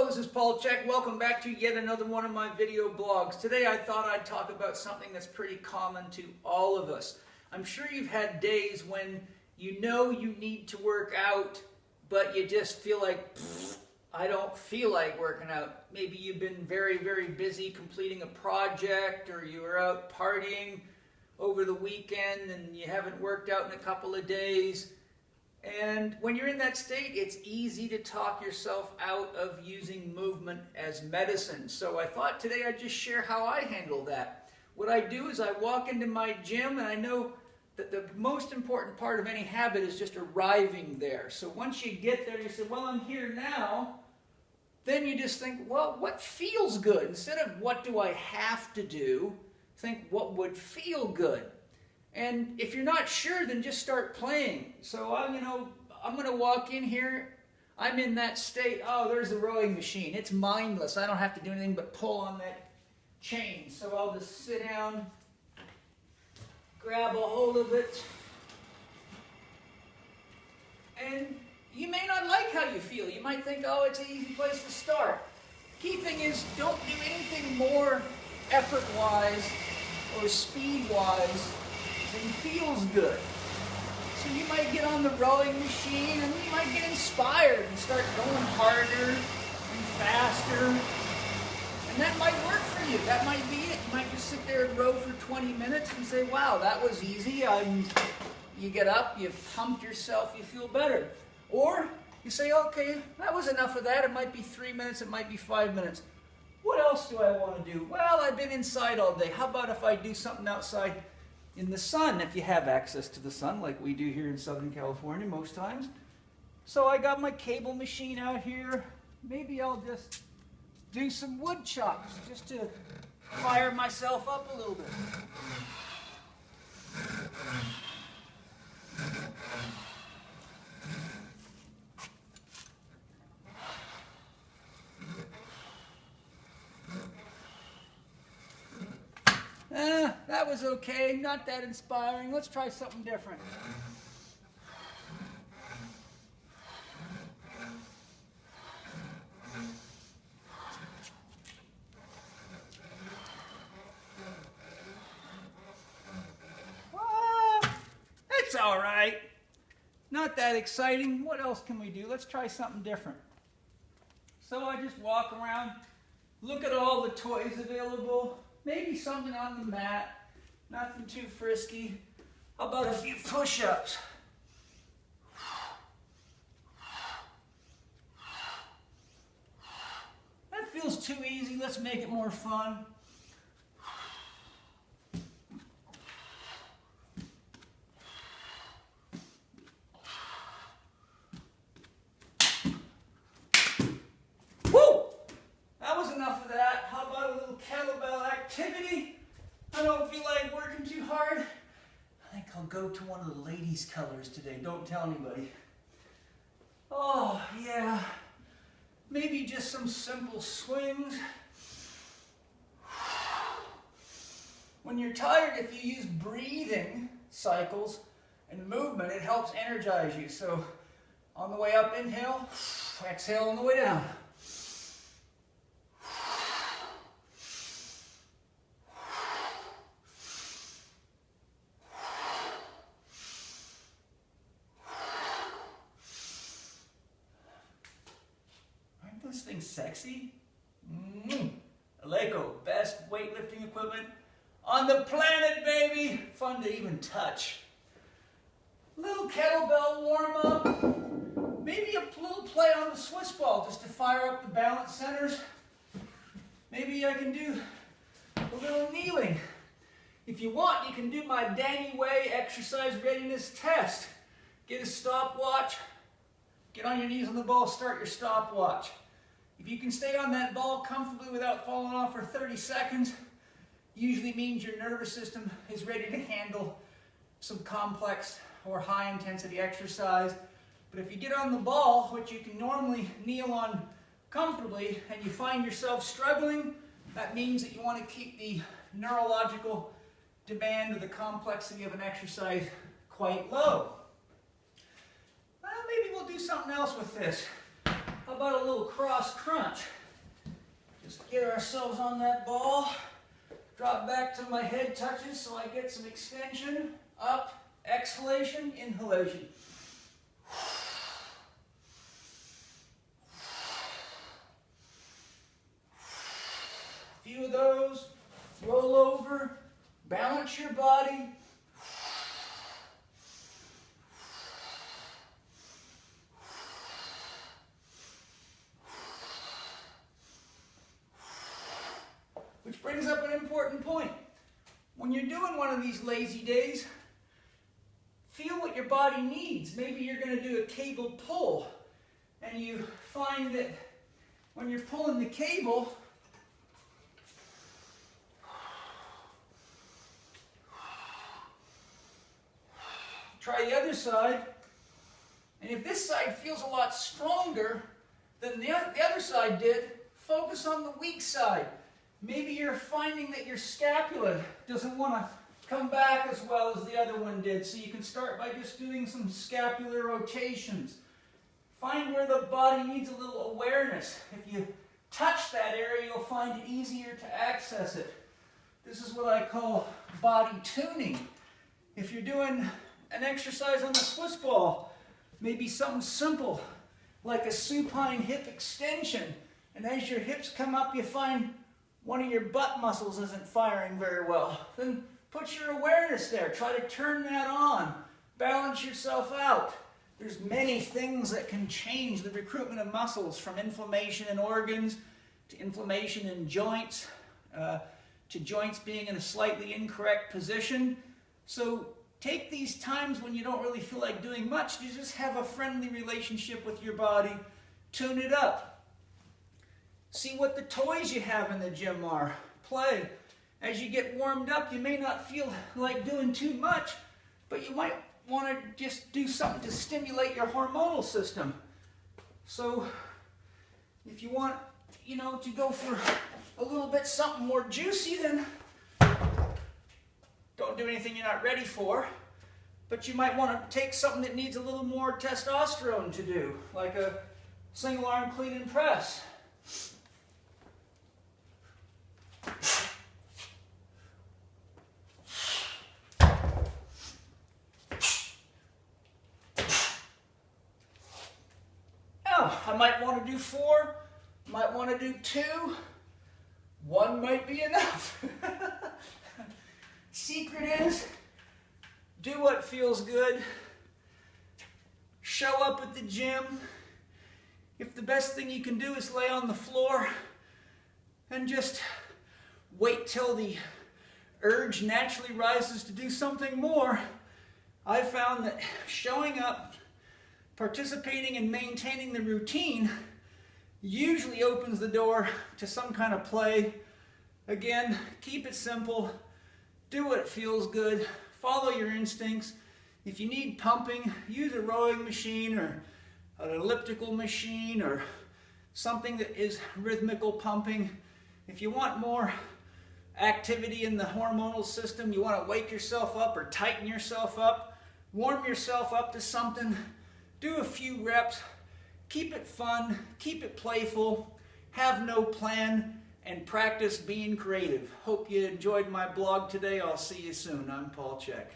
Hello, this is Paul Chek. Welcome back to yet another one of my video blogs. Today I thought I'd talk about something that's pretty common to all of us. I'm sure you've had days when you know you need to work out, but you just feel like, I don't feel like working out. Maybe you've been very, very busy completing a project, or you were out partying over the weekend and you haven't worked out in a couple of days. And when you're in that state, it's easy to talk yourself out of using movement as medicine. So I thought today I'd just share how I handle that. What I do is I walk into my gym, and I know that the most important part of any habit is just arriving there. So once you get there, you say, well, I'm here now. Then you just think, well, what feels good? Instead of what do I have to do, think what would feel good. And if you're not sure, then just start playing. So I'm going to walk in here. I'm in that state. Oh, there's the rowing machine. It's mindless. I don't have to do anything but pull on that chain. So I'll just sit down, grab a hold of it. And you may not like how you feel. You might think, oh, it's an easy place to start. Key thing is, don't do anything more effort-wise or speed-wise than feels good. So you might get on the rowing machine and you might get inspired and start going harder and faster. And that might work for you. That might be it. You might just sit there and row for 20 minutes and say, wow, that was easy. You get up, you've pumped yourself, you feel better. Or you say, okay, that was enough of that. It might be 3 minutes, it might be 5 minutes. What else do I want to do? Well, I've been inside all day. How about if I do something outside in the sun, if you have access to the sun, like we do here in Southern California most times? So I got my cable machine out here. Maybe I'll just do some woodchucks just to fire myself up a little bit. That was okay, not that inspiring. Let's try something different. It's all right. Not that exciting. What else can we do? Let's try something different. So I just walk around, look at all the toys available. Maybe something on the mat, nothing too frisky. How about a few push-ups? That feels too easy. Let's make it more fun. Enough of that. How about a little kettlebell activity? I don't feel like working too hard. I think I'll go to one of the ladies' colors today. Don't tell anybody. Oh, yeah. Maybe just some simple swings. When you're tired, if you use breathing cycles and movement, it helps energize you. So on the way up, inhale. Exhale on the way down. This thing's sexy. Leggo, best weightlifting equipment on the planet, baby. Fun to even touch. Little kettlebell warm up. Maybe a little play on the Swiss ball just to fire up the balance centers. Maybe I can do a little kneeling. If you want, you can do my Danny Way exercise readiness test. Get a stopwatch. Get on your knees on the ball, start your stopwatch. If you can stay on that ball comfortably without falling off for 30 seconds, usually means your nervous system is ready to handle some complex or high intensity exercise. But if you get on the ball, which you can normally kneel on comfortably, and you find yourself struggling, that means that you want to keep the neurological demand or the complexity of an exercise quite low. Well, maybe we'll do something else with this. How about a little cross crunch? Just get ourselves on that ball, drop back till my head touches so I get some extension, up, exhalation, inhalation. A few of those, roll over, balance your body. Which brings up an important point. When you're doing one of these lazy days, feel what your body needs. Maybe you're going to do a cable pull, and you find that when you're pulling the cable, try the other side, and if this side feels a lot stronger than the other side did, focus on the weak side. Maybe you're finding that your scapula doesn't want to come back as well as the other one did, so you can start by just doing some scapular rotations. Find where the body needs a little awareness. If you touch that area, you'll find it easier to access it. This is what I call body tuning. If you're doing an exercise on the Swiss ball, maybe something simple like a supine hip extension, and as your hips come up you find one of your butt muscles isn't firing very well, then put your awareness there. Try to turn that on. Balance yourself out. There's many things that can change the recruitment of muscles, from inflammation in organs to inflammation in joints, to joints being in a slightly incorrect position. So take these times when you don't really feel like doing much to just have a friendly relationship with your body. Tune it up. See what the toys you have in the gym are. Play. As you get warmed up, you may not feel like doing too much, but you might want to just do something to stimulate your hormonal system. So if you want, to go for a little bit something more juicy, then don't do anything you're not ready for. But you might want to take something that needs a little more testosterone to do, like a single arm clean and press. I might want to do 4, might want to do 2, 1 might be enough. Secret is, do what feels good, show up at the gym. If the best thing you can do is lay on the floor and just wait till the urge naturally rises to do something more, I've found that showing up, participating and maintaining the routine usually opens the door to some kind of play. Again, keep it simple, do what feels good, follow your instincts. If you need pumping, use a rowing machine or an elliptical machine or something that is rhythmical pumping. If you want more activity in the hormonal system, you want to wake yourself up or tighten yourself up, warm yourself up to something, do a few reps, keep it fun, keep it playful, have no plan, and practice being creative. Hope you enjoyed my blog today. I'll see you soon. I'm Paul Chek.